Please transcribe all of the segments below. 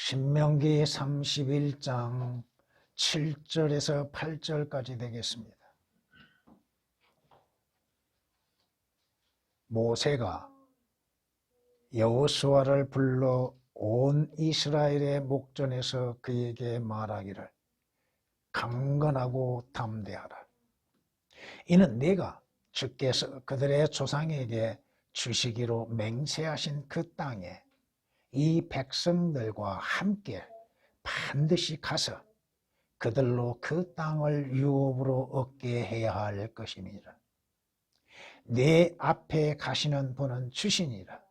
신명기 31장 7절에서 8절까지 되겠습니다. 모세가 여호수아를 불러 온 이스라엘의 목전에서 그에게 말하기를 강건하고 담대하라. 이는 네가 주께서 그들의 조상에게 주시기로 맹세하신 그 땅에 이 백성들과 함께 반드시 가서 그들로 그 땅을 유업으로 얻게 해야 할 것임이라. 네 앞에 가시는 분은 주시니라.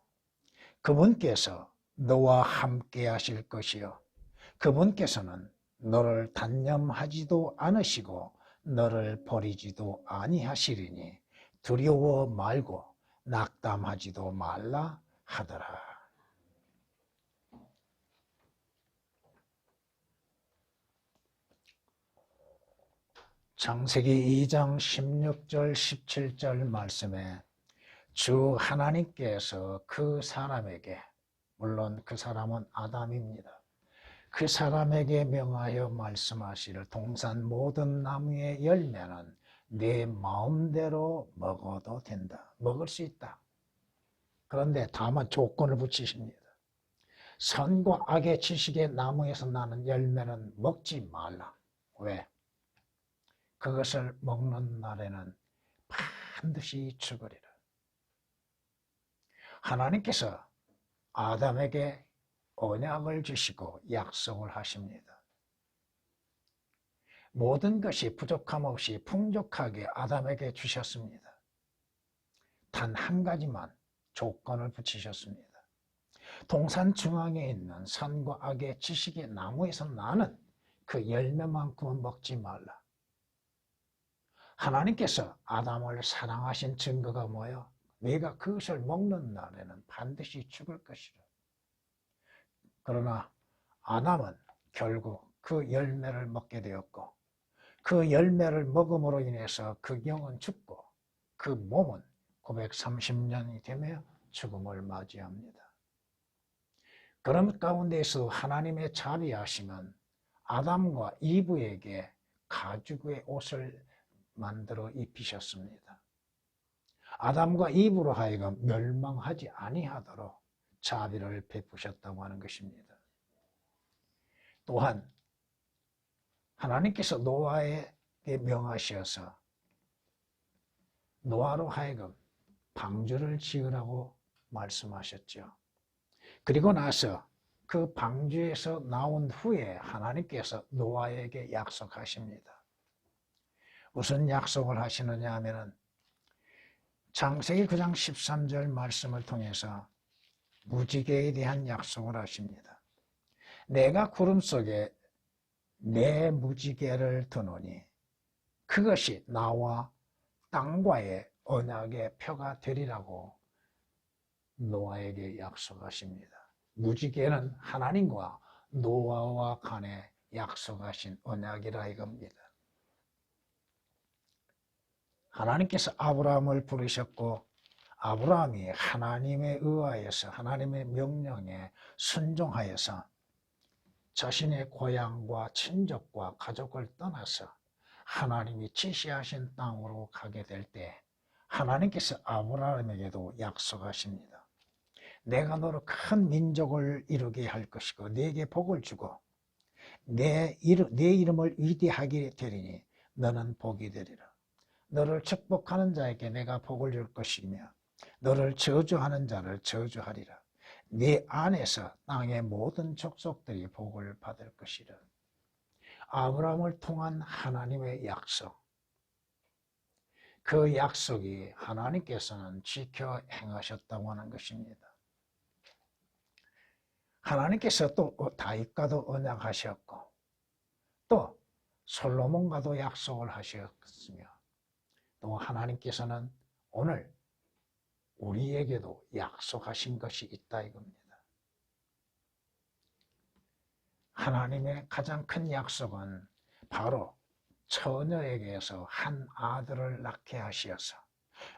그분께서 너와 함께 하실 것이요 그분께서는 너를 단념하지도 않으시고 너를 버리지도 아니하시리니 두려워 말고 낙담하지도 말라 하더라. 창세기 2장 16절 17절 말씀에 주 하나님께서 그 사람에게, 물론 그 사람은 아담입니다. 그 사람에게 명하여 말씀하시를 동산 모든 나무의 열매는 내 마음대로 먹어도 된다. 먹을 수 있다. 그런데 다만 조건을 붙이십니다. 선과 악의 지식의 나무에서 나는 열매는 먹지 말라. 왜? 그것을 먹는 날에는 반드시 죽으리라. 하나님께서 아담에게 언약을 주시고 약속을 하십니다. 모든 것이 부족함 없이 풍족하게 아담에게 주셨습니다. 단 한 가지만 조건을 붙이셨습니다. 동산 중앙에 있는 선과 악의 지식의 나무에서 나는 그 열매만큼은 먹지 말라. 하나님께서 아담을 사랑하신 증거가 뭐예요? 네가 그것을 먹는 날에는 반드시 죽을 것이라. 그러나 아담은 결국 그 열매를 먹게 되었고 그 열매를 먹음으로 인해서 그 영은 죽고 그 몸은 930년이 되며 죽음을 맞이합니다. 그런 가운데서 하나님의 자비하심은 아담과 이브에게 가죽의 옷을 만들어 입히셨습니다. 아담과 이브로 하여금 멸망하지 아니하도록 자비를 베푸셨다고 하는 것입니다. 또한 하나님께서 노아에게 명하셔서 노아로 하여금 방주를 지으라고 말씀하셨죠. 그리고 나서 그 방주에서 나온 후에 하나님께서 노아에게 약속하십니다. 무슨 약속을 하시느냐 하면은 창세기 9장 13절 말씀을 통해서 무지개에 대한 약속을 하십니다. 내가 구름 속에 내 무지개를 두노니 그것이 나와 땅과의 언약의 표가 되리라고 노아에게 약속하십니다. 무지개는 하나님과 노아와 간에 약속하신 언약이라 이겁니다. 하나님께서 아브라함을 부르셨고 아브라함이 하나님에 의하여서 하나님의 명령에 순종하여서 자신의 고향과 친족과 가족을 떠나서 하나님이 지시하신 땅으로 가게 될 때 하나님께서 아브라함에게도 약속하십니다. 내가 너로 큰 민족을 이루게 할 것이고 네게 복을 주고 내 이름을 위대하게 되리니 너는 복이 되리라. 너를 축복하는 자에게 내가 복을 줄 것이며 너를 저주하는 자를 저주하리라. 네 안에서 땅의 모든 족속들이 복을 받을 것이라. 아브라함을 통한 하나님의 약속, 그 약속이 하나님께서는 지켜 행하셨다고 하는 것입니다. 하나님께서 또 다윗과도 언약하셨고 또 솔로몬과도 약속을 하셨으며 또 하나님께서는 오늘 우리에게도 약속하신 것이 있다 이겁니다. 하나님의 가장 큰 약속은 바로 처녀에게서 한 아들을 낳게 하시어서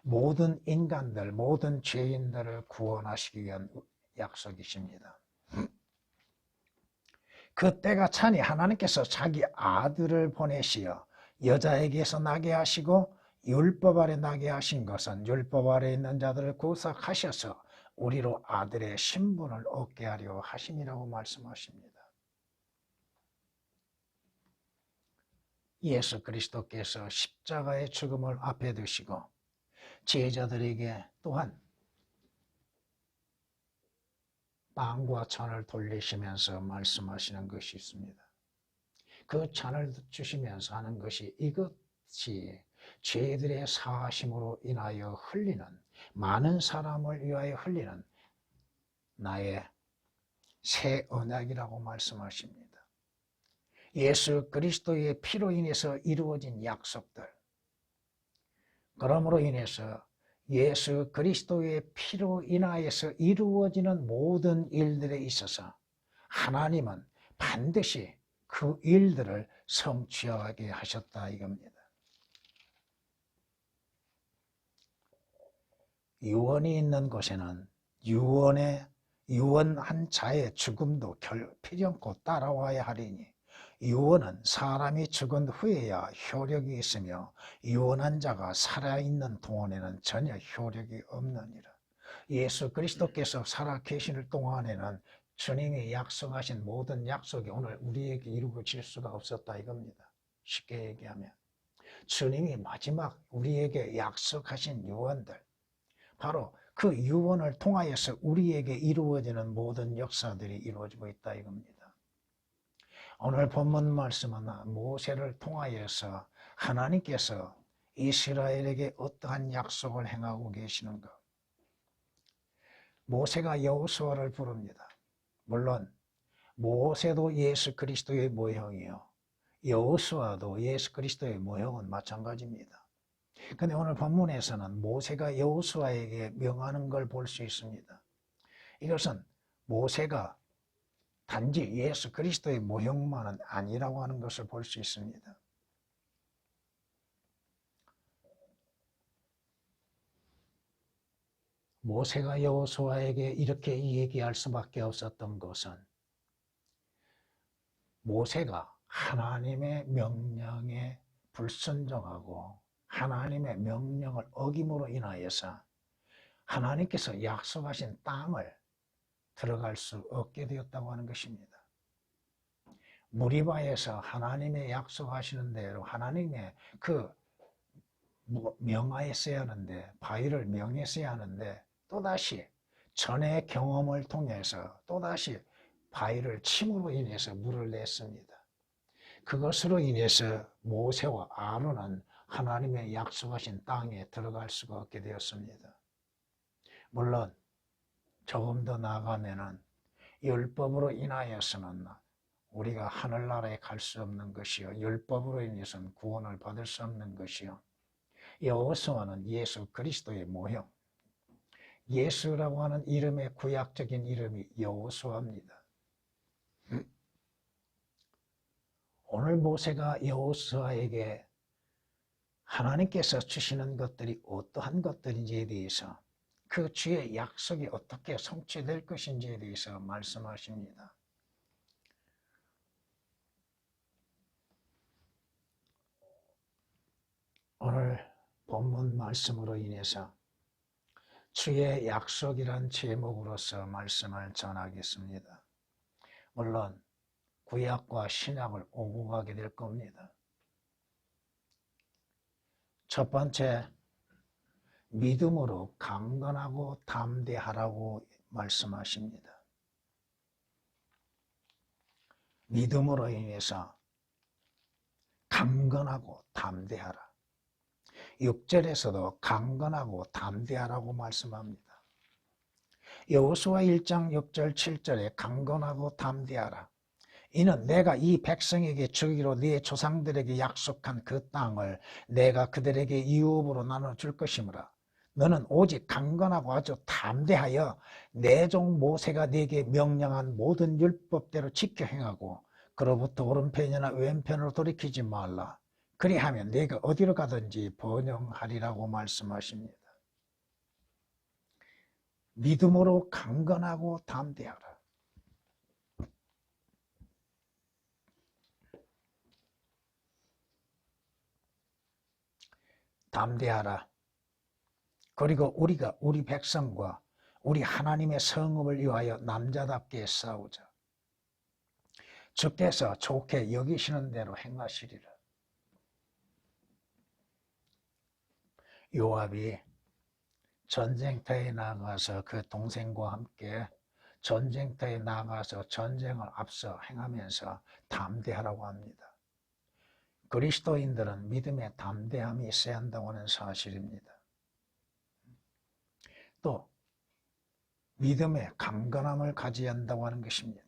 모든 인간들, 모든 죄인들을 구원하시기 위한 약속이십니다. 그때가 차니 하나님께서 자기 아들을 보내시어 여자에게서 나게 하시고 율법 아래 나게 하신 것은 율법 아래 있는 자들을 구속하셔서 우리로 아들의 신분을 얻게 하려 하심이라고 말씀하십니다. 예수 그리스도께서 십자가의 죽음을 앞에 두시고 제자들에게 또한 빵과 잔을 돌리시면서 말씀하시는 것이 있습니다. 그 잔을 주시면서 하는 것이 이것이 죄들의 사하심으로 인하여 흘리는, 많은 사람을 위하여 흘리는 나의 새 언약이라고 말씀하십니다. 예수 그리스도의 피로 인해서 이루어진 약속들, 그러므로 인해서 예수 그리스도의 피로 인하여서 이루어지는 모든 일들에 있어서 하나님은 반드시 그 일들을 성취하게 하셨다 이겁니다. 유언이 있는 곳에는 유언한 자의 죽음도 필연코 따라와야 하리니 유언은 사람이 죽은 후에야 효력이 있으며 유언한 자가 살아있는 동안에는 전혀 효력이 없느니라. 예수 그리스도께서 살아계실 동안에는 주님이 약속하신 모든 약속이 오늘 우리에게 이루어질 수가 없었다 이겁니다. 쉽게 얘기하면 주님이 마지막 우리에게 약속하신 유언들, 바로 그 유언을 통하여서 우리에게 이루어지는 모든 역사들이 이루어지고 있다 이겁니다. 오늘 본문 말씀은 모세를 통하여서 하나님께서 이스라엘에게 어떠한 약속을 행하고 계시는가. 모세가 여호수아를 부릅니다. 물론 모세도 예수 그리스도의 모형이요, 여호수아도 예수 그리스도의 모형은 마찬가지입니다. 그런데 오늘 본문에서는 모세가 여호수아에게 명하는 걸 볼 수 있습니다. 이것은 모세가 단지 예수 그리스도의 모형만은 아니라고 하는 것을 볼 수 있습니다. 모세가 여호수아에게 이렇게 얘기할 수밖에 없었던 것은 모세가 하나님의 명령에 불순종하고 하나님의 명령을 어김으로 인하여서 하나님께서 약속하신 땅을 들어갈 수 없게 되었다고 하는 것입니다. 무리바에서 하나님의 약속하시는 대로 하나님의 그 명하였어야 하는데, 바위를 명했어야 하는데 또다시 전의 경험을 통해서 또다시 바위를 침으로 인해서 물을 냈습니다. 그것으로 인해서 모세와 아론은 하나님의 약속하신 땅에 들어갈 수가 없게 되었습니다. 물론 조금 더 나아가면은 율법으로 인하여서는 우리가 하늘나라에 갈 수 없는 것이요, 율법으로 인해서는 구원을 받을 수 없는 것이요, 여호수아는 예수 그리스도의 모형, 예수라고 하는 이름의 구약적인 이름이 여호수아입니다. 오늘 모세가 여호수아에게 하나님께서 주시는 것들이 어떠한 것들인지에 대해서, 그 주의 약속이 어떻게 성취될 것인지에 대해서 말씀하십니다. 오늘 본문 말씀으로 인해서 주의 약속이란 제목으로서 말씀을 전하겠습니다. 물론 구약과 신약을 오고 가게 될 겁니다. 첫 번째, 믿음으로 강건하고 담대하라고 말씀하십니다. 믿음으로 인해서 강건하고 담대하라. 6절에서도 강건하고 담대하라고 말씀합니다. 여호수아 1장 6절 7절에 강건하고 담대하라. 이는 내가 이 백성에게 주기로 네 조상들에게 약속한 그 땅을 내가 그들에게 유업으로 나눠줄 것이므라. 너는 오직 강건하고 아주 담대하여 내 종 모세가 네게 명령한 모든 율법대로 지켜 행하고 그로부터 오른편이나 왼편으로 돌이키지 말라. 그리하면 네가 어디로 가든지 번영하리라고 말씀하십니다. 믿음으로 강건하고 담대하라. 담대하라. 그리고 우리가 우리 백성과 우리 하나님의 성읍을 위하여 남자답게 싸우자. 주께서 좋게 여기시는 대로 행하시리라. 요압이 전쟁터에 나가서 그 동생과 함께 전쟁터에 나가서 전쟁을 앞서 행하면서 담대하라고 합니다. 그리스도인들은 믿음에 담대함이 있어야 한다고 하는 사실입니다. 또 믿음에 강건함을 가져야 한다고 하는 것입니다.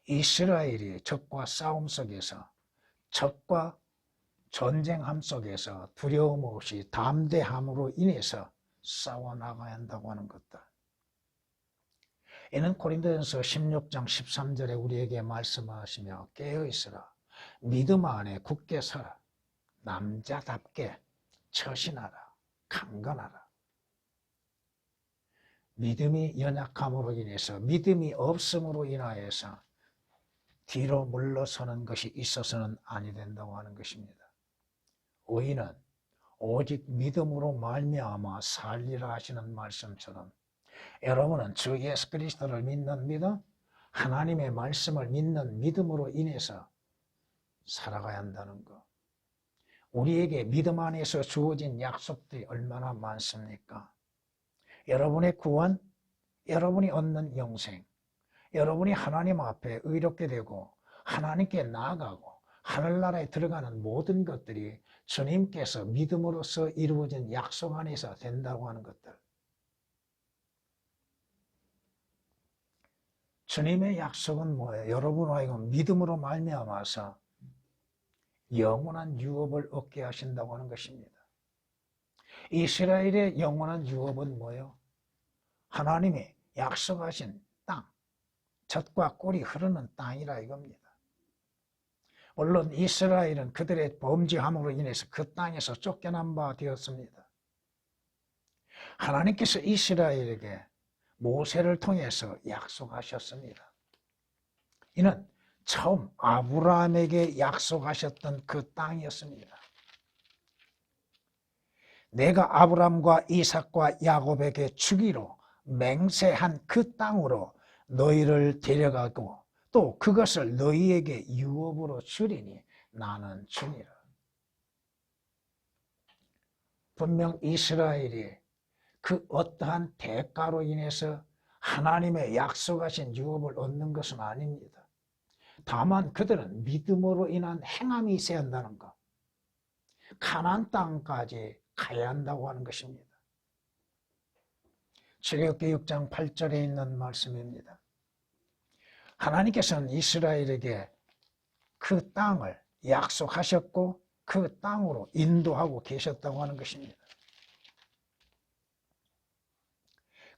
이스라엘이 적과 싸움 속에서 적과 전쟁함 속에서 두려움 없이 담대함으로 인해서 싸워나가야 한다고 하는 것들. 이는 고린도전서 16장 13절에 우리에게 말씀하시며 깨어있으라. 믿음 안에 굳게 서라. 남자답게 처신하라. 강건하라. 믿음이 연약함으로 인해서 믿음이 없음으로 인하여서 뒤로 물러서는 것이 있어서는 아니 된다고 하는 것입니다. 의인은 오직 믿음으로 말미암아 살리라 하시는 말씀처럼 여러분은 주 예수 그리스도를 믿는 믿음, 하나님의 말씀을 믿는 믿음으로 인해서 살아가야 한다는 것. 우리에게 믿음 안에서 주어진 약속들이 얼마나 많습니까? 여러분의 구원, 여러분이 얻는 영생, 여러분이 하나님 앞에 의롭게 되고 하나님께 나아가고 하늘나라에 들어가는 모든 것들이 주님께서 믿음으로써 이루어진 약속 안에서 된다고 하는 것들. 주님의 약속은 뭐예요? 여러분과 하여금 믿음으로 말미암아서 영원한 유업을 얻게 하신다고 하는 것입니다. 이스라엘의 영원한 유업은 뭐예요? 하나님이 약속하신 땅, 젖과 꿀이 흐르는 땅이라 이겁니다. 물론 이스라엘은 그들의 범죄함으로 인해서 그 땅에서 쫓겨난 바 되었습니다. 하나님께서 이스라엘에게 모세를 통해서 약속하셨습니다. 이는 처음 아브라함에게 약속하셨던 그 땅이었습니다. 내가 아브라함과 이삭과 야곱에게 주기로 맹세한 그 땅으로 너희를 데려가고 또 그것을 너희에게 유업으로 주리니 나는 주니라. 분명 이스라엘이 그 어떠한 대가로 인해서 하나님의 약속하신 유업을 얻는 것은 아닙니다. 다만 그들은 믿음으로 인한 행함이 있어야 한다는 것. 가나안 땅까지 가야 한다고 하는 것입니다. 출애굽기 6장 8절에 있는 말씀입니다. 하나님께서는 이스라엘에게 그 땅을 약속하셨고 그 땅으로 인도하고 계셨다고 하는 것입니다.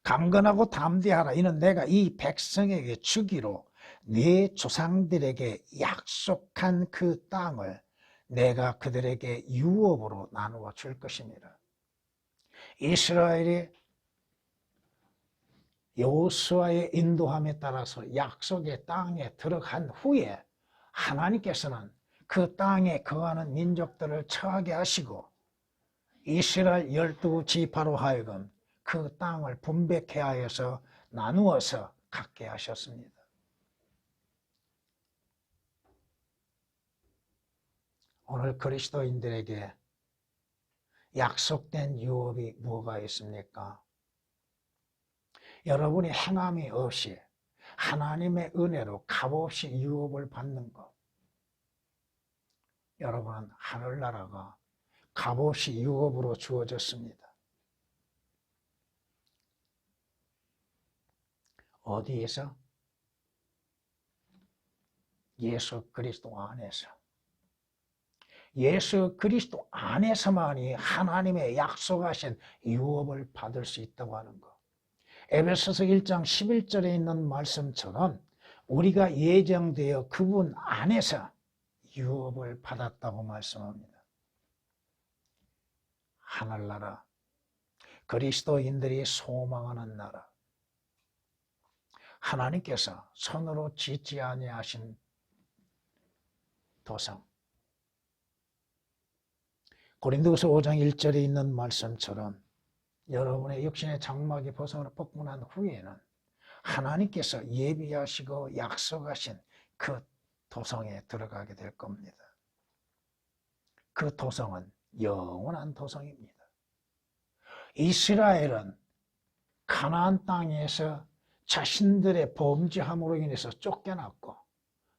강건하고 담대하라. 이는 내가 이 백성에게 주기로 네 조상들에게 약속한 그 땅을 내가 그들에게 유업으로 나누어 줄 것입니다. 이스라엘이 여호수아의 인도함에 따라서 약속의 땅에 들어간 후에 하나님께서는 그 땅에 거하는 민족들을 처하게 하시고 이스라엘 12지파로 하여금 그 땅을 분배케 하여서 나누어서 갖게 하셨습니다. 오늘 그리스도인들에게 약속된 유업이 뭐가 있습니까? 여러분이 행함이 없이 하나님의 은혜로 값없이 유업을 받는 것. 여러분은 하늘나라가 값없이 유업으로 주어졌습니다. 어디에서? 예수 그리스도 안에서. 예수 그리스도 안에서만이 하나님의 약속하신 유업을 받을 수 있다고 하는 것. 에베소서 1장 11절에 있는 말씀처럼 우리가 예정되어 그분 안에서 유업을 받았다고 말씀합니다. 하늘나라, 그리스도인들이 소망하는 나라, 하나님께서 손으로 짓지 아니하신 도성, 고린도후서 5장 1절에 있는 말씀처럼 여러분의 육신의 장막이 벗어난 후에는 하나님께서 예비하시고 약속하신 그 도성에 들어가게 될 겁니다. 그 도성은 영원한 도성입니다. 이스라엘은 가나안 땅에서 자신들의 범죄함으로 인해서 쫓겨났고,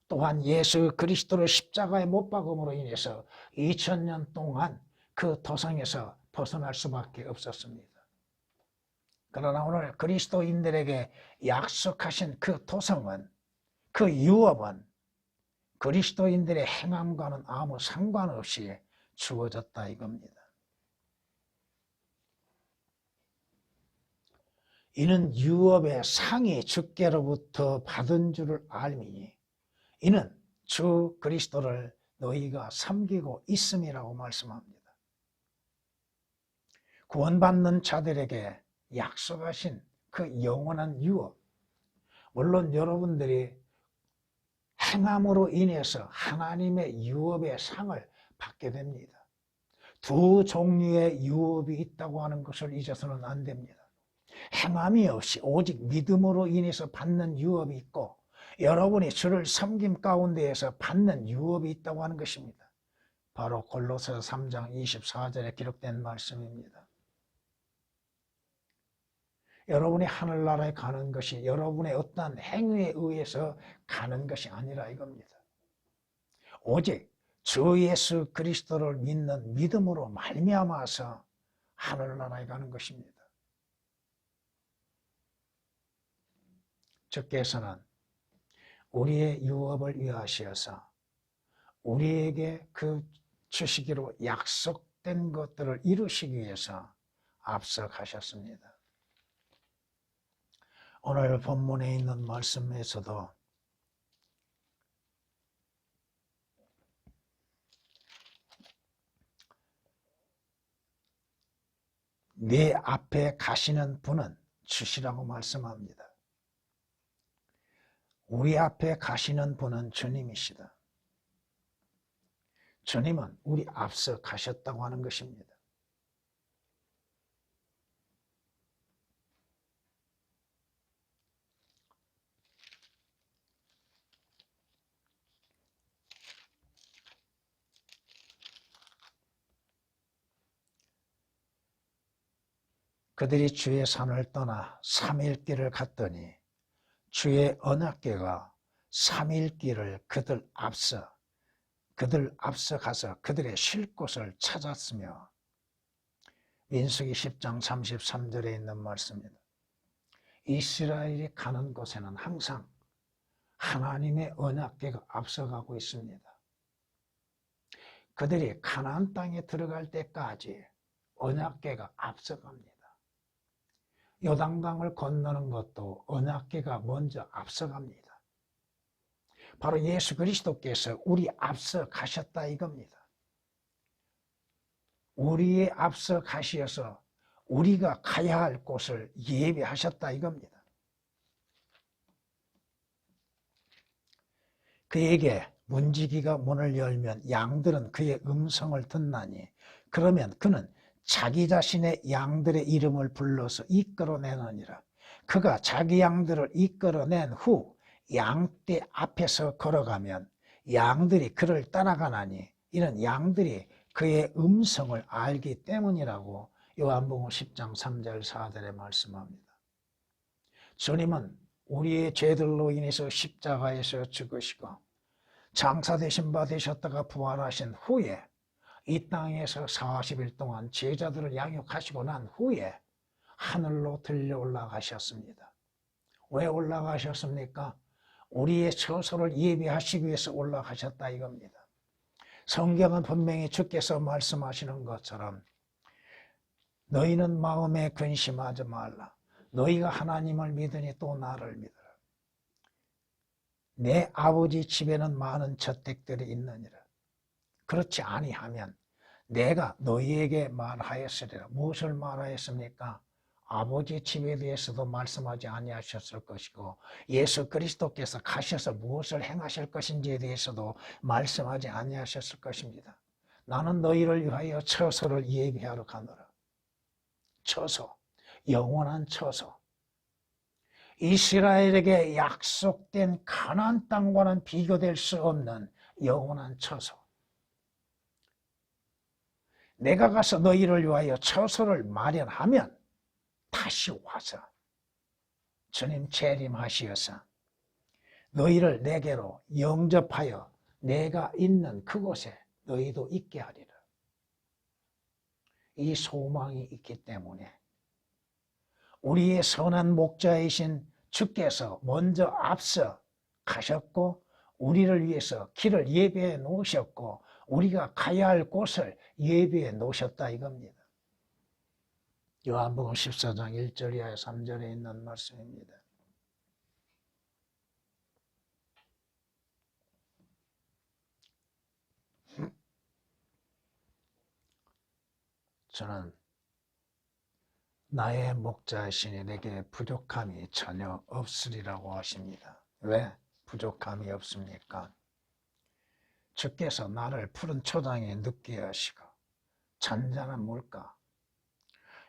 또한 예수 그리스도를 십자가에 못 박음으로 인해서 2000년 동안 그 도성에서 벗어날 수밖에 없었습니다. 그러나 오늘 그리스도인들에게 약속하신 그 도성은, 그 유업은 그리스도인들의 행함과는 아무 상관없이 주어졌다 이겁니다. 이는 유업의 상이 주께로부터 받은 줄을 알미니 이는 주 그리스도를 너희가 섬기고 있음이라고 말씀합니다. 구원받는 자들에게 약속하신 그 영원한 유업, 물론 여러분들이 행함으로 인해서 하나님의 유업의 상을 받게 됩니다. 두 종류의 유업이 있다고 하는 것을 잊어서는 안 됩니다. 행함이 없이 오직 믿음으로 인해서 받는 유업이 있고, 여러분이 주를 섬김 가운데에서 받는 유업이 있다고 하는 것입니다. 바로 골로새 3장 24절에 기록된 말씀입니다. 여러분이 하늘나라에 가는 것이 여러분의 어떠한 행위에 의해서 가는 것이 아니라 이겁니다. 오직 주 예수 그리스도를 믿는 믿음으로 말미암아서 하늘나라에 가는 것입니다. 주께서는 우리의 유업을 위하셔서 우리에게 그 주시기로 약속된 것들을 이루시기 위해서 앞서 가셨습니다. 오늘 본문에 있는 말씀에서도 내 앞에 가시는 분은 주시라고 말씀합니다. 우리 앞에 가시는 분은 주님이시다. 주님은 우리 앞서 가셨다고 하는 것입니다. 그들이 주의 산을 떠나 3일 길을 갔더니 주의 언약궤가 3일 길을 그들 앞서 가서 그들의 쉴 곳을 찾았으며, 민수기 10장 33절에 있는 말씀입니다. 이스라엘이 가는 곳에는 항상 하나님의 언약궤가 앞서가고 있습니다. 그들이 가나안 땅에 들어갈 때까지 언약궤가 앞서갑니다. 요단강을 건너는 것도 언약궤가 먼저 앞서갑니다. 바로 예수 그리스도께서 우리 앞서 가셨다 이겁니다. 우리의 앞서 가시어서 우리가 가야 할 곳을 예비하셨다 이겁니다. 그에게 문지기가 문을 열면 양들은 그의 음성을 듣나니, 그러면 그는 자기 자신의 양들의 이름을 불러서 이끌어내느니라. 그가 자기 양들을 이끌어낸 후 양떼 앞에서 걸어가면 양들이 그를 따라가나니, 이는 양들이 그의 음성을 알기 때문이라고 요한복음 10장 3절 4절에 말씀합니다. 주님은 우리의 죄들로 인해서 십자가에서 죽으시고 장사되신 바 되셨다가 부활하신 후에 이 땅에서 40일 동안 제자들을 양육하시고 난 후에 하늘로 들려 올라가셨습니다. 왜 올라가셨습니까? 우리의 처소를 예비하시기 위해서 올라가셨다 이겁니다. 성경은 분명히 주께서 말씀하시는 것처럼 너희는 마음에 근심하지 말라. 너희가 하나님을 믿으니 또 나를 믿으라. 내 아버지 집에는 많은 저택들이 있느니라. 그렇지 아니하면 내가 너희에게 말하였으리라. 무엇을 말하였습니까? 아버지 집에 대해서도 말씀하지 아니하셨을 것이고, 예수 그리스도께서 가셔서 무엇을 행하실 것인지에 대해서도 말씀하지 아니하셨을 것입니다. 나는 너희를 위하여 처소를 예비하러 가노라. 처소, 영원한 처소. 이스라엘에게 약속된 가나안 땅과는 비교될 수 없는 영원한 처소. 내가 가서 너희를 위하여 처소를 마련하면 다시 와서 주님 재림하시어서 너희를 내게로 영접하여 내가 있는 그곳에 너희도 있게 하리라. 이 소망이 있기 때문에 우리의 선한 목자이신 주께서 먼저 앞서 가셨고 우리를 위해서 길을 예비해 놓으셨고 우리가 가야 할 곳을 예비해 놓으셨다 이겁니다. 요한복음 14장 1절 이하의 3절에 있는 말씀입니다. 저는 나의 목자이시니 내게 부족함이 전혀 없으리라고 하십니다. 왜 부족함이 없습니까? 주께서 나를 푸른 초장에 눕게 하시고 잔잔한 물가.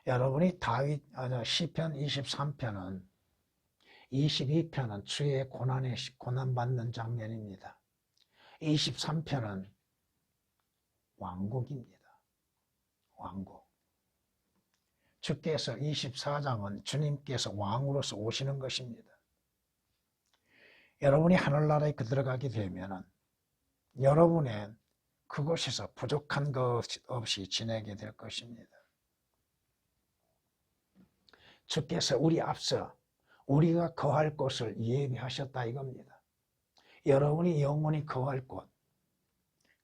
여러분이 시편 23편은 22편은 주의 고난받는 장면입니다. 23편은 왕국입니다. 왕국. 주께서 24장은 주님께서 왕으로서 오시는 것입니다. 여러분이 하늘나라에 들어가게 되면 여러분의 그곳에서 부족한 것 없이 지내게 될 것입니다. 주께서 우리 앞서 우리가 거할 곳을 예비하셨다 이겁니다. 여러분이 영원히 거할 곳,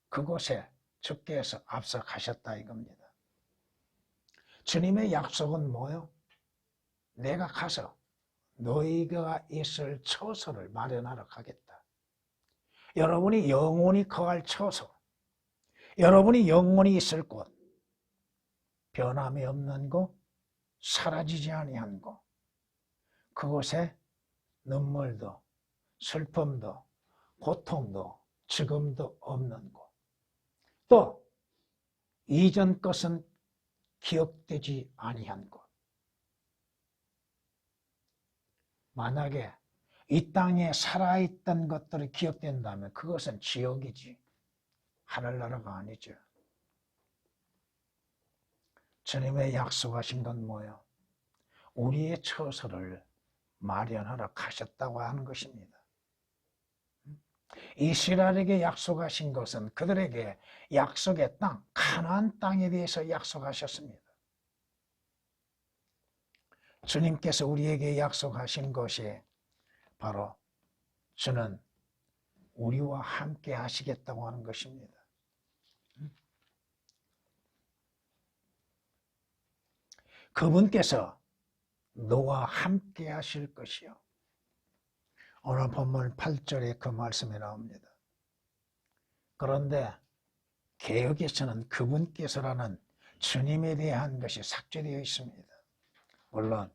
그곳에 주께서 앞서 가셨다 이겁니다. 주님의 약속은 뭐요? 내가 가서 너희가 있을 처소를 마련하러 가겠다. 여러분이 영원히 거할 처소, 여러분이 영원히 있을 곳, 변함이 없는 곳, 사라지지 아니한 곳, 그곳에 눈물도 슬픔도 고통도 지금도 없는 곳, 또 이전 것은 기억되지 아니한 곳. 만약에 이 땅에 살아있던 것들이 기억된다면 그것은 지옥이지 하늘나라가 아니죠. 주님의 약속하신 건 뭐예요? 우리의 처소를 마련하러 가셨다고 하는 것입니다. 이스라엘에게 약속하신 것은 그들에게 약속의 땅, 가나안 땅에 대해서 약속하셨습니다. 주님께서 우리에게 약속하신 것이 바로 주는 우리와 함께 하시겠다고 하는 것입니다. 그분께서 너와 함께 하실 것이요. 오늘 본문 8절에 그 말씀이 나옵니다. 그런데 개역에서는 그분께서라는 주님에 대한 것이 삭제되어 있습니다. 물론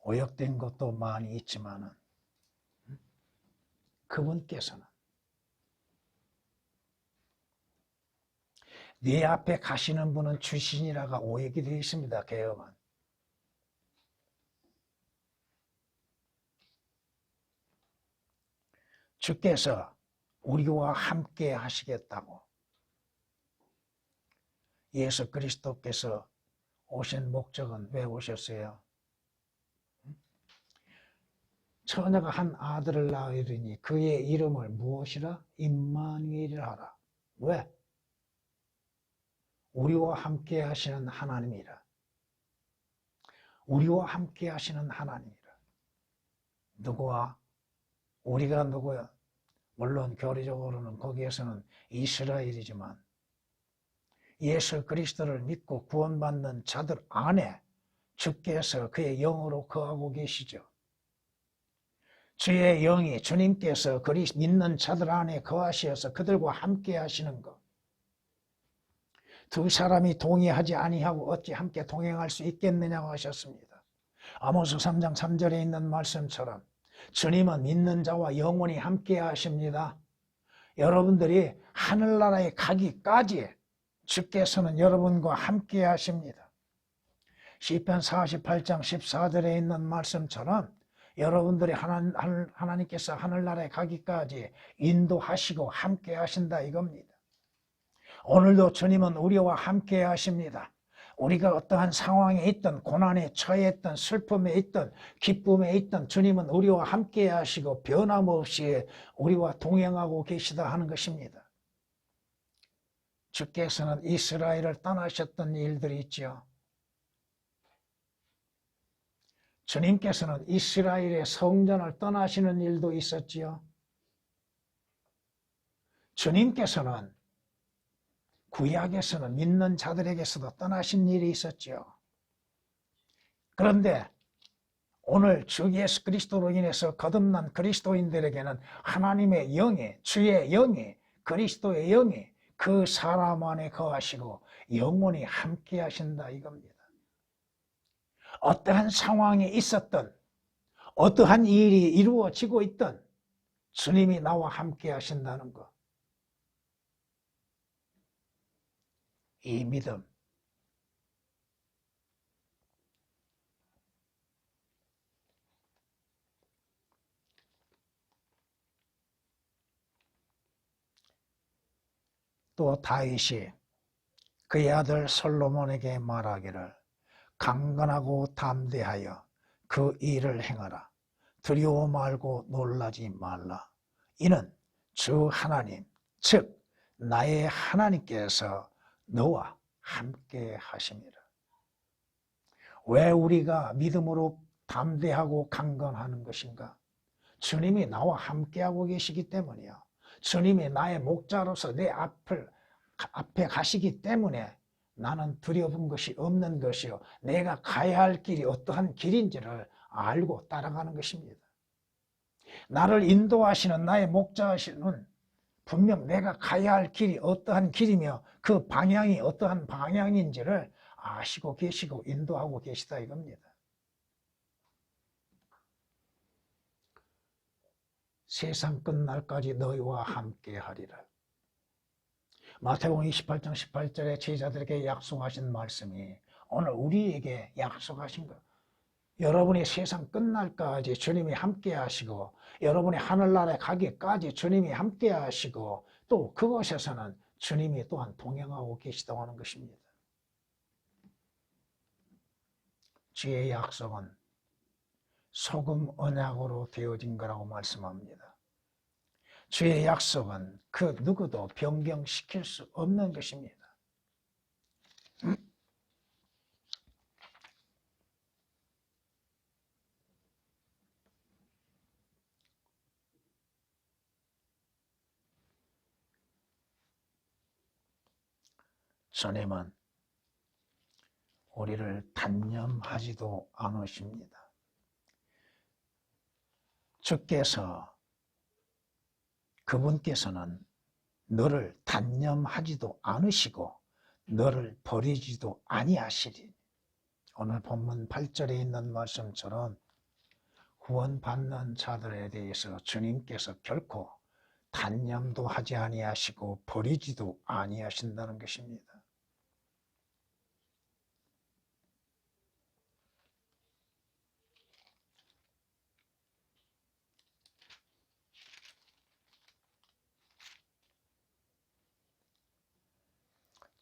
오역된 것도 많이 있지만 그분께서는 네 앞에 가시는 분은 주신이라가 오역이 되어 있습니다. 개역은. 주께서 우리와 함께 하시겠다고 예수 그리스도께서 오신 목적은 왜 오셨어요? 처녀가 한 아들을 낳으리니 그의 이름을 무엇이라? 임마누엘이라 하라. 왜? 우리와 함께 하시는 하나님이라. 우리와 함께 하시는 하나님이라. 누구와? 우리가 누구야? 물론 교리적으로는 거기에서는 이스라엘이지만 예수 그리스도를 믿고 구원받는 자들 안에 주께서 그의 영으로 거하고 계시죠. 주의 영이 주님께서 믿는 자들 안에 거하시어서 그들과 함께 하시는 것. 두 사람이 동의하지 아니하고 어찌 함께 동행할 수 있겠느냐고 하셨습니다. 아모스 3장 3절에 있는 말씀처럼 주님은 믿는 자와 영원히 함께 하십니다. 여러분들이 하늘나라에 가기까지 주께서는 여러분과 함께 하십니다. 시편 48장 14절에 있는 말씀처럼 여러분들이 하나님께서 하늘나라에 가기까지 인도하시고 함께 하신다 이겁니다. 오늘도 주님은 우리와 함께 하십니다. 우리가 어떠한 상황에 있든 고난에 처했든 슬픔에 있든 기쁨에 있든 주님은 우리와 함께 하시고 변함없이 우리와 동행하고 계시다 하는 것입니다. 주께서는 이스라엘을 떠나셨던 일들이 있죠. 주님께서는 이스라엘의 성전을 떠나시는 일도 있었지요. 주님께서는 구약에서는 믿는 자들에게서도 떠나신 일이 있었지요. 그런데 오늘 주 예수 그리스도로 인해서 거듭난 그리스도인들에게는 하나님의 영이, 주의 영이, 그리스도의 영이 그 사람 안에 거하시고 영원히 함께 하신다 이겁니다. 어떠한 상황이 있었든 어떠한 일이 이루어지고 있든 주님이 나와 함께 하신다는 것. 이 믿음. 또 다윗이 그의 아들 솔로몬에게 말하기를 강건하고 담대하여 그 일을 행하라. 두려워 말고 놀라지 말라. 이는 주 하나님, 즉 나의 하나님께서 너와 함께 하심이라. 왜 우리가 믿음으로 담대하고 강건하는 것인가? 주님이 나와 함께하고 계시기 때문이야. 주님이 나의 목자로서 내 앞에 가시기 때문에 나는 두려운 것이 없는 것이요. 내가 가야 할 길이 어떠한 길인지를 알고 따라가는 것입니다. 나를 인도하시는 나의 목자시는 분명 내가 가야 할 길이 어떠한 길이며 그 방향이 어떠한 방향인지를 아시고 계시고 인도하고 계시다 이겁니다. 세상 끝날까지 너희와 함께 하리라. 마태복음 28장 18절에 제자들에게 약속하신 말씀이 오늘 우리에게 약속하신 것. 여러분이 세상 끝날까지 주님이 함께 하시고 여러분이 하늘나라에 가기까지 주님이 함께 하시고 또 그곳에서는 주님이 또한 동행하고 계시다고 하는 것입니다. 주의 약속은 소금 언약으로 되어진 거라고 말씀합니다. 주의 약속은 그 누구도 변경시킬 수 없는 것입니다. 주님은 우리를 단념하지도 않으십니다. 그분께서는 너를 단념하지도 않으시고 너를 버리지도 아니하시리. 오늘 본문 8절에 있는 말씀처럼 구원받는 자들에 대해서 주님께서 결코 단념도 하지 아니하시고 버리지도 아니하신다는 것입니다.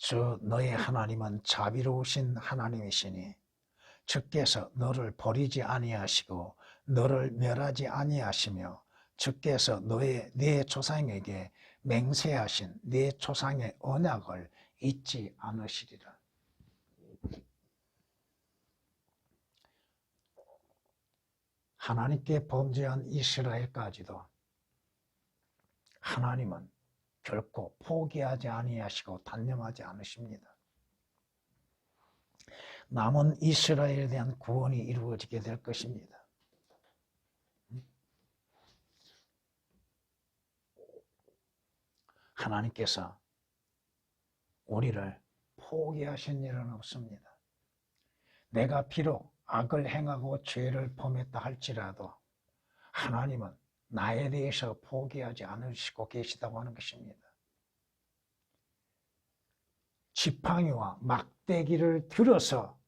주 너의 하나님은 자비로우신 하나님이시니 주께서 너를 버리지 아니하시고 너를 멸하지 아니하시며 주께서 네 조상에게 맹세하신 네 조상의 언약을 잊지 않으시리라. 하나님께 범죄한 이스라엘까지도 하나님은 결코 포기하지 아니하시고 단념하지 않으십니다. 남은 이스라엘에 대한 구원이 이루어지게 될 것입니다. 하나님께서 우리를 포기하신 일은 없습니다. 내가 비록 악을 행하고 죄를 범했다 할지라도 하나님은 나에 대해서 포기하지 않으시고 계시다고 하는 것입니다. 지팡이와 막대기를 들어서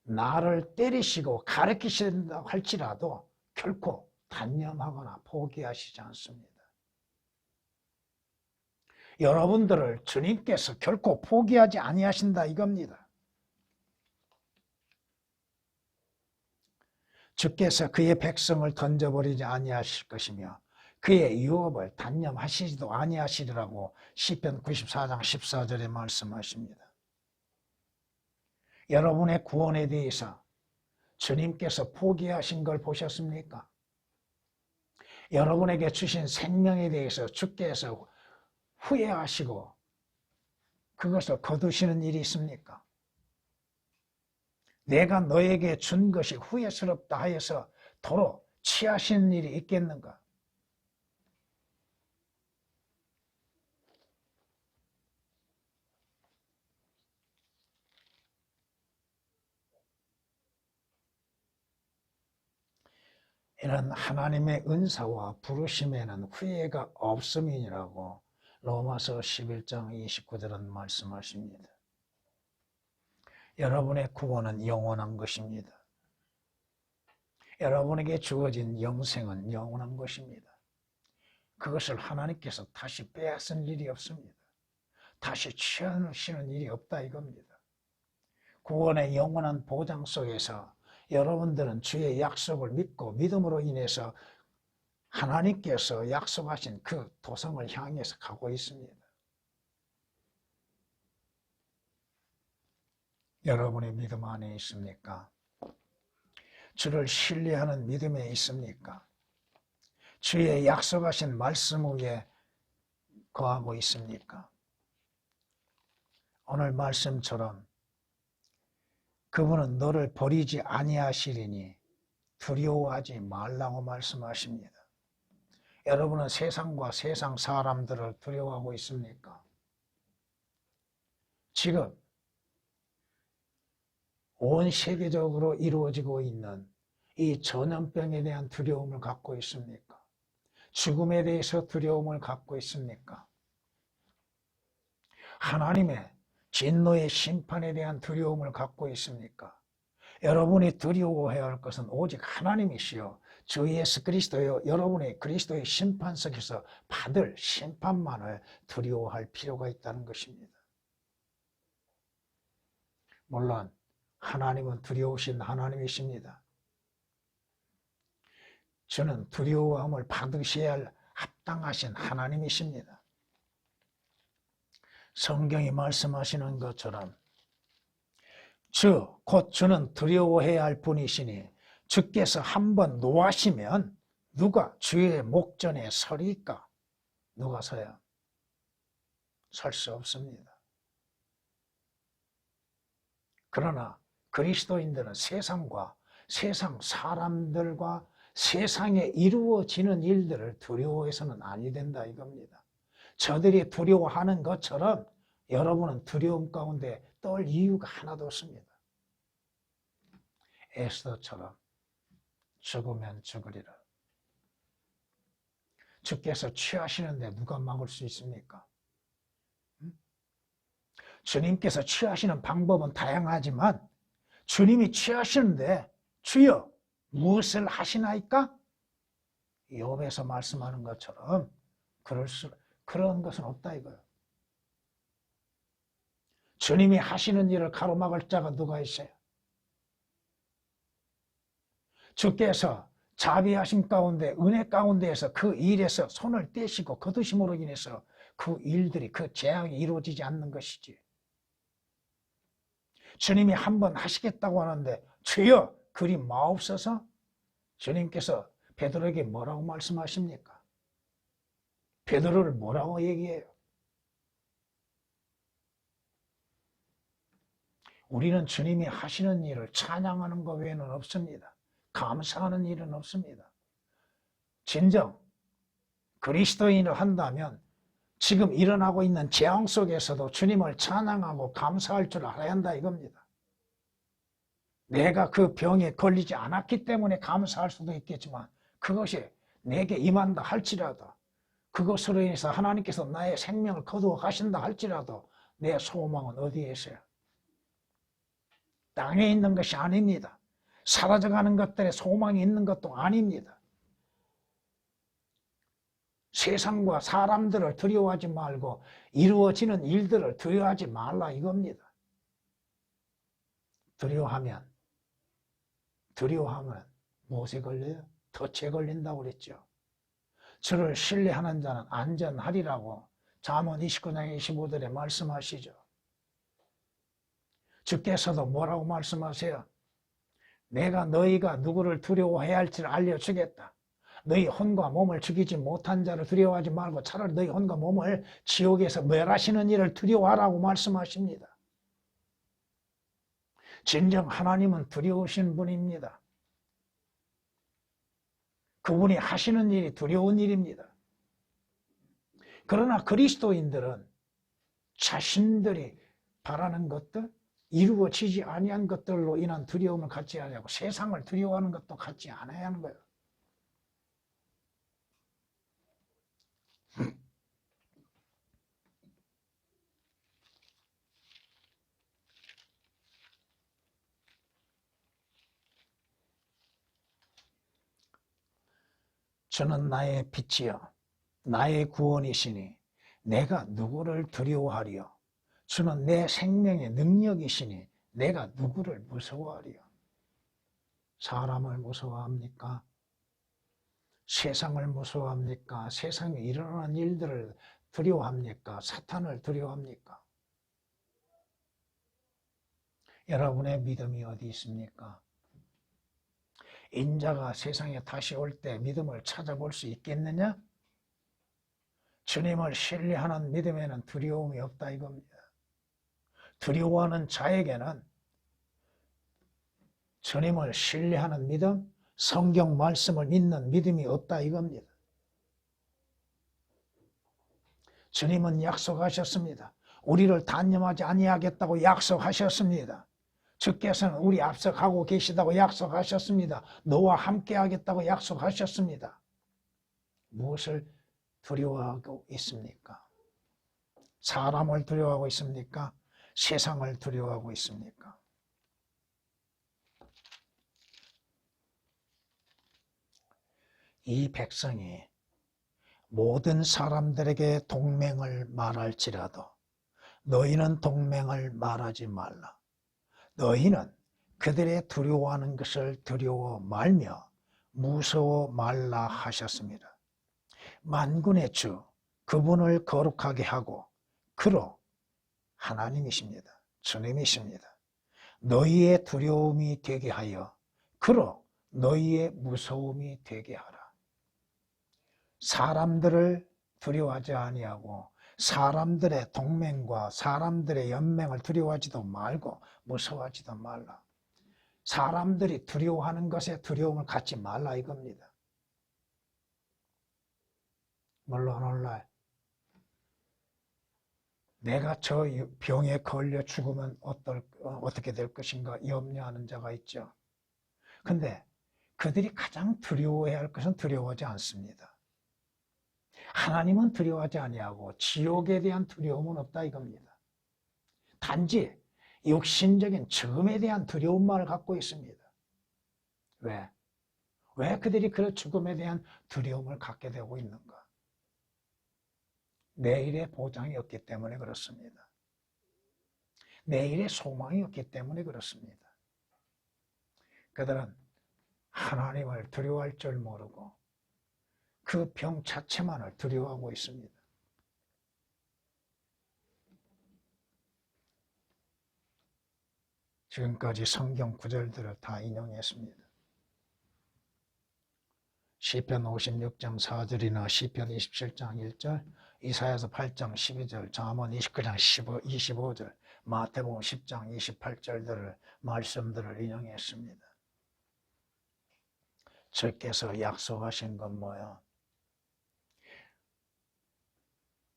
나를 때리시고 가르치신다고 할지라도 결코 단념하거나 포기하시지 않습니다. 여러분들을 주님께서 결코 포기하지 아니하신다 이겁니다. 주께서 그의 백성을 던져버리지 아니하실 것이며 그의 유업을 단념하시지도 아니하시리라고 시편 94장 14절에 말씀하십니다. 여러분의 구원에 대해서 주님께서 포기하신 걸 보셨습니까? 여러분에게 주신 생명에 대해서 주께서 후회하시고 그것을 거두시는 일이 있습니까? 내가 너에게 준 것이 후회스럽다 하여서 도로 취하시는 일이 있겠는가? 이는 하나님의 은사와 부르심에는 후회가 없음이니라고 로마서 11장 29절은 말씀하십니다. 여러분의 구원은 영원한 것입니다. 여러분에게 주어진 영생은 영원한 것입니다. 그것을 하나님께서 다시 빼앗은 일이 없습니다. 다시 취하시는 일이 없다 이겁니다. 구원의 영원한 보장 속에서 여러분들은 주의 약속을 믿고 믿음으로 인해서 하나님께서 약속하신 그 도성을 향해서 가고 있습니다. 여러분의 믿음 안에 있습니까? 주를 신뢰하는 믿음에 있습니까? 주의 약속하신 말씀 위에 거하고 있습니까? 오늘 말씀처럼 그분은 너를 버리지 아니하시리니 두려워하지 말라고 말씀하십니다. 여러분은 세상과 세상 사람들을 두려워하고 있습니까? 지금 온 세계적으로 이루어지고 있는 이 전염병에 대한 두려움을 갖고 있습니까? 죽음에 대해서 두려움을 갖고 있습니까? 하나님의 진노의 심판에 대한 두려움을 갖고 있습니까? 여러분이 두려워해야 할 것은 오직 하나님이시요 주 예수 그리스도요 여러분의 그리스도의 심판석에서 받을 심판만을 두려워할 필요가 있다는 것입니다. 물론 하나님은 두려우신 하나님이십니다. 주는 두려움을 받으셔야 할 합당하신 하나님이십니다. 성경이 말씀하시는 것처럼 곧 주는 두려워해야 할 분이시니 주께서 한번 노하시면 누가 주의 목전에 서리까? 누가 서야? 설 수 없습니다. 그러나 그리스도인들은 세상과 세상 사람들과 세상에 이루어지는 일들을 두려워해서는 아니 된다 이겁니다. 저들이 두려워하는 것처럼 여러분은 두려움 가운데 떨 이유가 하나도 없습니다. 에스더처럼 죽으면 죽으리라. 주께서 취하시는데 누가 막을 수 있습니까? 주님께서 취하시는 방법은 다양하지만 주님이 취하시는데 주여 무엇을 하시나이까? 욥에서 말씀하는 것처럼 그런 것은 없다 이거예요. 주님이 하시는 일을 가로막을 자가 누가 있어요? 주께서 자비하심 가운데 은혜 가운데에서 그 일에서 손을 떼시고 거두심으로 인해서 그 일들이 그 재앙이 이루어지지 않는 것이지. 주님이 한번 하시겠다고 하는데 주여 그리 마옵소서. 주님께서 베드로에게 뭐라고 말씀하십니까? 베드로를 뭐라고 얘기해요? 우리는 주님이 하시는 일을 찬양하는 것 외에는 없습니다. 감사하는 일은 없습니다. 진정 그리스도인을 한다면 지금 일어나고 있는 재앙 속에서도 주님을 찬양하고 감사할 줄 알아야 한다 이겁니다. 내가 그 병에 걸리지 않았기 때문에 감사할 수도 있겠지만 그것이 내게 임한다 할지라도, 그것으로 인해서 하나님께서 나의 생명을 거두어 가신다 할지라도 내 소망은 어디에 있어요? 땅에 있는 것이 아닙니다. 사라져가는 것들에 소망이 있는 것도 아닙니다. 세상과 사람들을 두려워하지 말고 이루어지는 일들을 두려워하지 말라 이겁니다. 두려워하면 무엇에 걸려요? 덫에 걸린다고 그랬죠. 주를 신뢰하는 자는 안전하리라고 잠언 29장 25절에 말씀하시죠. 주께서도 뭐라고 말씀하세요? 내가 너희가 누구를 두려워해야 할지를 알려주겠다. 너희 혼과 몸을 죽이지 못한 자를 두려워하지 말고 차라리 너희 혼과 몸을 지옥에서 멸하시는 이를 두려워하라고 말씀하십니다. 진정 하나님은 두려우신 분입니다. 그분이 하시는 일이 두려운 일입니다. 그러나 그리스도인들은 자신들이 바라는 것들, 이루어지지 아니한 것들로 인한 두려움을 갖지 않냐고, 세상을 두려워하는 것도 갖지 않아야 하는 거예요. 저는 나의 빛이요 나의 구원이시니 내가 누구를 두려워하리요. 주는 내 생명의 능력이시니 내가 누구를 무서워하리요. 사람을 무서워합니까? 세상을 무서워합니까? 세상에 일어나는 일들을 두려워합니까? 사탄을 두려워합니까? 여러분의 믿음이 어디 있습니까? 인자가 세상에 다시 올 때 믿음을 찾아볼 수 있겠느냐? 주님을 신뢰하는 믿음에는 두려움이 없다 이겁니다. 두려워하는 자에게는 주님을 신뢰하는 믿음, 성경 말씀을 믿는 믿음이 없다 이겁니다. 주님은 약속하셨습니다. 우리를 단념하지 아니하겠다고 약속하셨습니다. 주께서는 우리 앞서 가고 계시다고 약속하셨습니다. 너와 함께 하겠다고 약속하셨습니다. 무엇을 두려워하고 있습니까? 사람을 두려워하고 있습니까? 세상을 두려워하고 있습니까? 이 백성이 모든 사람들에게 동맹을 말할지라도 너희는 동맹을 말하지 말라. 너희는 그들의 두려워하는 것을 두려워 말며 무서워 말라 하셨습니다. 만군의 주 그분을 거룩하게 하고 그로 하나님이십니다. 주님이십니다. 너희의 두려움이 되게 하여 그로 너희의 무서움이 되게 하라. 사람들을 두려워하지 아니하고 사람들의 동맹과 사람들의 연맹을 두려워하지도 말고 무서워하지도 말라. 사람들이 두려워하는 것에 두려움을 갖지 말라 이겁니다. 물론 오늘날 내가 저 병에 걸려 죽으면 어떻게 될 것인가 염려하는 자가 있죠. 근데 그들이 가장 두려워해야 할 것은 두려워하지 않습니다. 하나님은 두려워하지 아니하고 지옥에 대한 두려움은 없다 이겁니다. 단지 육신적인 죽음에 대한 두려움만을 갖고 있습니다. 왜? 왜 그들이 그 죽음에 대한 두려움을 갖게 되고 있는가? 내일의 보장이 없기 때문에 그렇습니다. 내일의 소망이 없기 때문에 그렇습니다. 그들은 하나님을 두려워할 줄 모르고 그 병 자체만을 두려워하고 있습니다. 지금까지 성경 구절들을 다 인용했습니다. 시편 56장 4절이나 시편 27장 1절, 이사야서 8장 12절, 잠언 29장 25절, 마태복음 10장 28절들을 말씀들을 인용했습니다. 주께서 약속하신 건 뭐예요?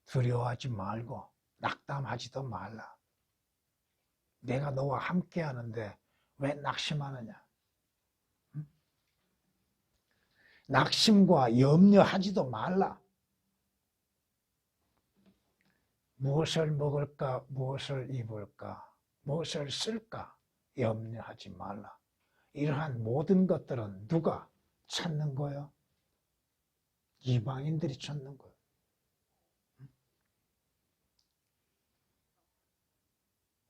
두려워하지 말고 낙담하지도 말라. 내가 너와 함께 하는데 왜 낙심하느냐? 낙심과 염려하지도 말라. 무엇을 먹을까, 무엇을 입을까, 무엇을 쓸까 염려하지 말라. 이러한 모든 것들은 누가 찾는 거예요? 이방인들이 찾는 거예요.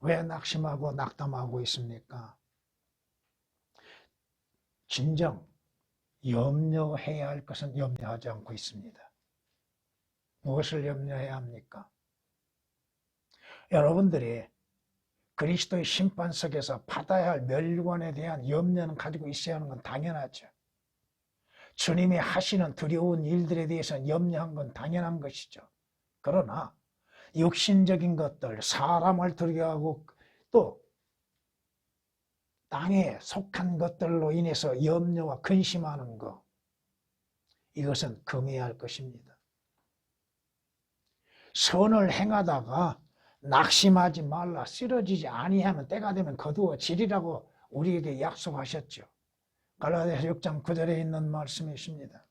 왜 낙심하고 낙담하고 있습니까? 진정 염려해야 할 것은 염려하지 않고 있습니다. 무엇을 염려해야 합니까? 여러분들이 그리스도의 심판석에서 받아야 할 멸관에 대한 염려는 가지고 있어야 하는 건 당연하죠. 주님이 하시는 두려운 일들에 대해서는 염려한 건 당연한 것이죠. 그러나 육신적인 것들, 사람을 두려워하고 또 땅에 속한 것들로 인해서 염려와 근심하는 것, 이것은 금해야 할 것입니다. 선을 행하다가 낙심하지 말라, 쓰러지지 아니하면 때가 되면 거두어지리라고 우리에게 약속하셨죠. 갈라디아서 6장 9절에 있는 말씀이십니다.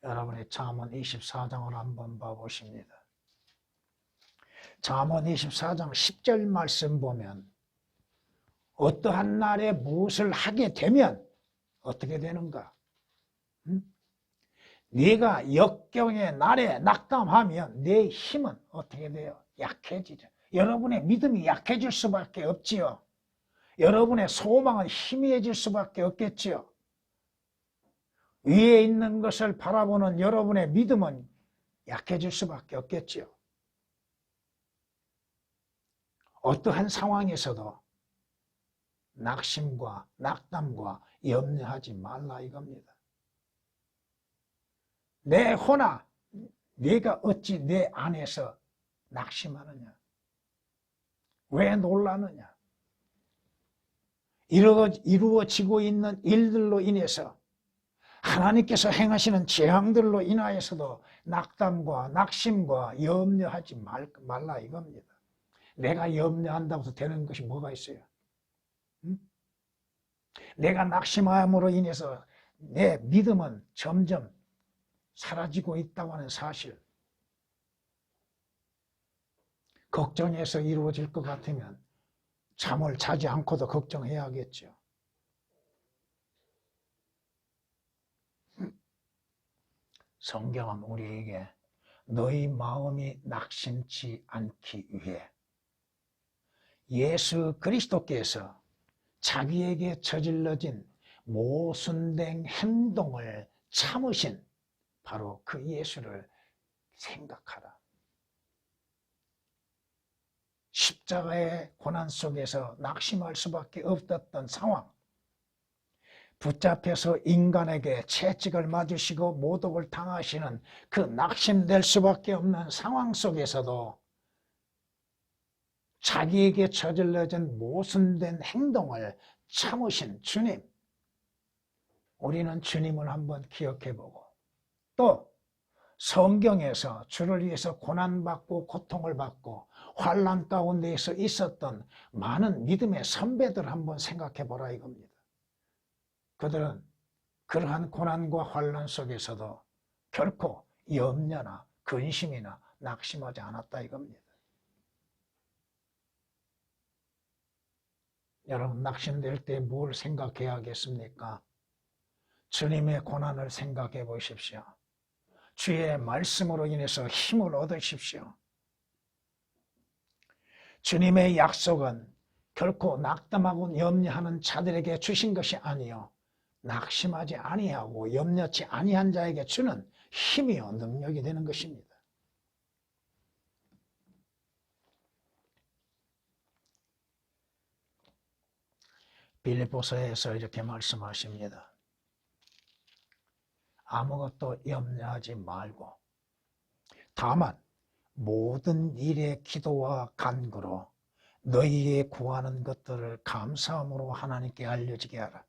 여러분의 잠언 24장을 한번 봐보십니다. 잠언 24장 10절 말씀 보면 어떠한 날에 무엇을 하게 되면 어떻게 되는가? 네가 역경의 날에 낙담하면 내 힘은 어떻게 돼요? 약해지죠. 여러분의 믿음이 약해질 수밖에 없지요. 여러분의 소망은 희미해질 수밖에 없겠지요. 위에 있는 것을 바라보는 여러분의 믿음은 약해질 수밖에 없겠지요. 어떠한 상황에서도 낙심과 낙담과 염려하지 말라 이겁니다. 내 혼아, 네가 어찌 내 안에서 낙심하느냐? 왜 놀라느냐? 이루어지고 있는 일들로 인해서 하나님께서 행하시는 재앙들로 인하여서도 낙담과 낙심과 염려하지 말라 이겁니다. 내가 염려한다고 해서 되는 것이 뭐가 있어요? 내가 낙심함으로 인해서 내 믿음은 점점 사라지고 있다고 하는 사실. 걱정해서 이루어질 것 같으면 잠을 자지 않고도 걱정해야겠죠. 성경은 우리에게 너희 마음이 낙심치 않기 위해 예수 그리스도께서 자기에게 저질러진 모순된 행동을 참으신 바로 그 예수를 생각하라. 십자가의 고난 속에서 낙심할 수밖에 없었던 상황, 붙잡혀서 인간에게 채찍을 맞으시고 모독을 당하시는 그 낙심될 수밖에 없는 상황 속에서도 자기에게 저질러진 모순된 행동을 참으신 주님, 우리는 주님을 한번 기억해보고 또 성경에서 주를 위해서 고난받고 고통을 받고 환난 가운데에서 있었던 많은 믿음의 선배들 한번 생각해보라 이겁니다. 그들은 그러한 고난과 환난 속에서도 결코 염려나 근심이나 낙심하지 않았다 이겁니다. 여러분, 낙심될 때 뭘 생각해야겠습니까? 주님의 고난을 생각해 보십시오. 주의 말씀으로 인해서 힘을 얻으십시오. 주님의 약속은 결코 낙담하고 염려하는 자들에게 주신 것이 아니요 낙심하지 아니하고 염려치 아니한 자에게 주는 힘이요 능력이 되는 것입니다. 빌립보서에서 이렇게 말씀하십니다. 아무것도 염려하지 말고 다만 모든 일에 기도와 간구로 너희의 구하는 것들을 감사함으로 하나님께 알려지게 하라.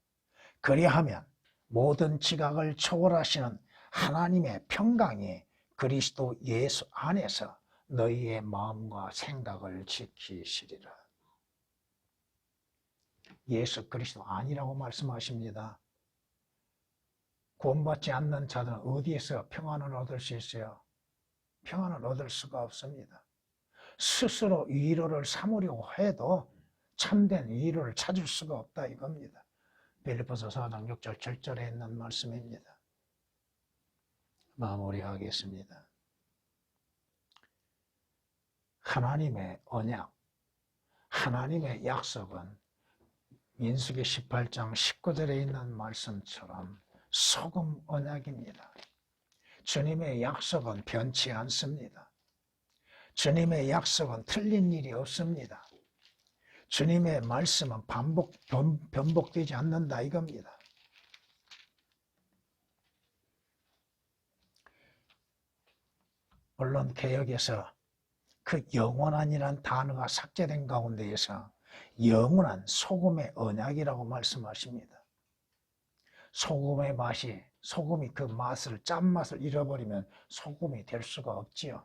그리하면 모든 지각을 초월하시는 하나님의 평강이 그리스도 예수 안에서 너희의 마음과 생각을 지키시리라. 예수 그리스도 아니라고 말씀하십니다. 구원받지 않는 자들은 어디에서 평안을 얻을 수 있어요? 평안을 얻을 수가 없습니다. 스스로 위로를 삼으려고 해도 참된 위로를 찾을 수가 없다 이겁니다. 빌립보서 4장 6절 7절에 있는 말씀입니다. 마무리하겠습니다. 하나님의 언약, 하나님의 약속은 민수기 18장 19절에 있는 말씀처럼 소금 언약입니다. 주님의 약속은 변치 않습니다. 주님의 약속은 틀린 일이 없습니다. 주님의 말씀은 변복되지 않는다 이겁니다. 물론 개역에서 그 영원한이라는 단어가 삭제된 가운데에서 영원한 소금의 언약이라고 말씀하십니다. 소금의 맛이, 소금이 그 맛을, 짠맛을 잃어버리면 소금이 될 수가 없지요.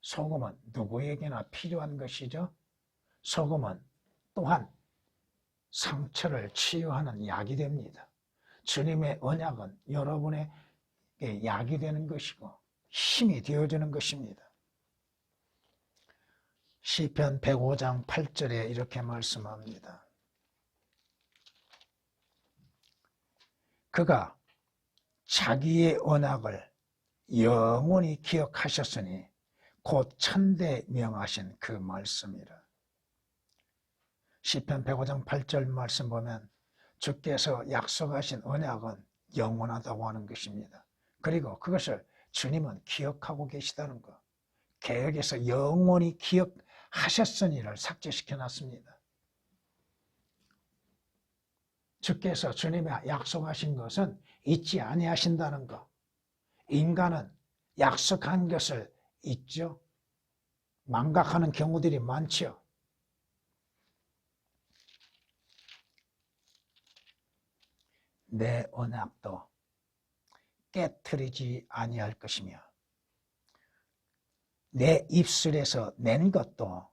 소금은 누구에게나 필요한 것이죠. 소금은 또한 상처를 치유하는 약이 됩니다. 주님의 언약은 여러분의 약이 되는 것이고 힘이 되어주는 것입니다. 시편 105장 8절에 이렇게 말씀합니다. 그가 자기의 언약을 영원히 기억하셨으니 곧 천대 명하신 그 말씀이라. 시편 105장 8절 말씀 보면 주께서 약속하신 언약은 영원하다고 하는 것입니다. 그리고 그것을 주님은 기억하고 계시다는 것. 개역에서 영원히 기억하셨으니를 삭제시켜 놨습니다. 주께서 주님이 약속하신 것은 잊지 아니하신다는 것. 인간은 약속한 것을 잊죠. 망각하는 경우들이 많죠. 내 언약도 깨트리지 아니할 것이며 내 입술에서 낸 것도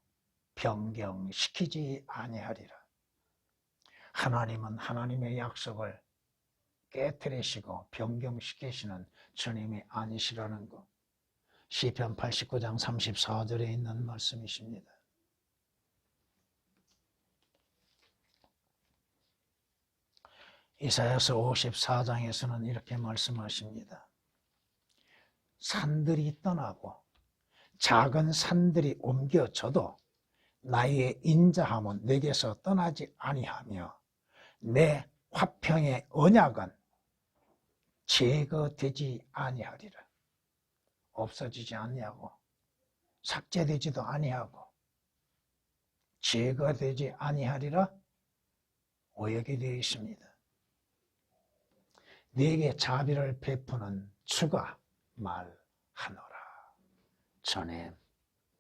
변경시키지 아니하리라. 하나님은 하나님의 약속을 깨트리시고 변경시키시는 주님이 아니시라는 것. 시편 89장 34절에 있는 말씀이십니다. 이사야서 54장에서는 이렇게 말씀하십니다. 산들이 떠나고 작은 산들이 옮겨져도 나의 인자함은 내게서 떠나지 아니하며 내 화평의 언약은 제거되지 아니하리라. 없어지지 아니하고 삭제되지도 아니하고 제거되지 아니하리라 오역이 되어 있습니다. 네게 자비를 베푸는 주가 말하노라. 전에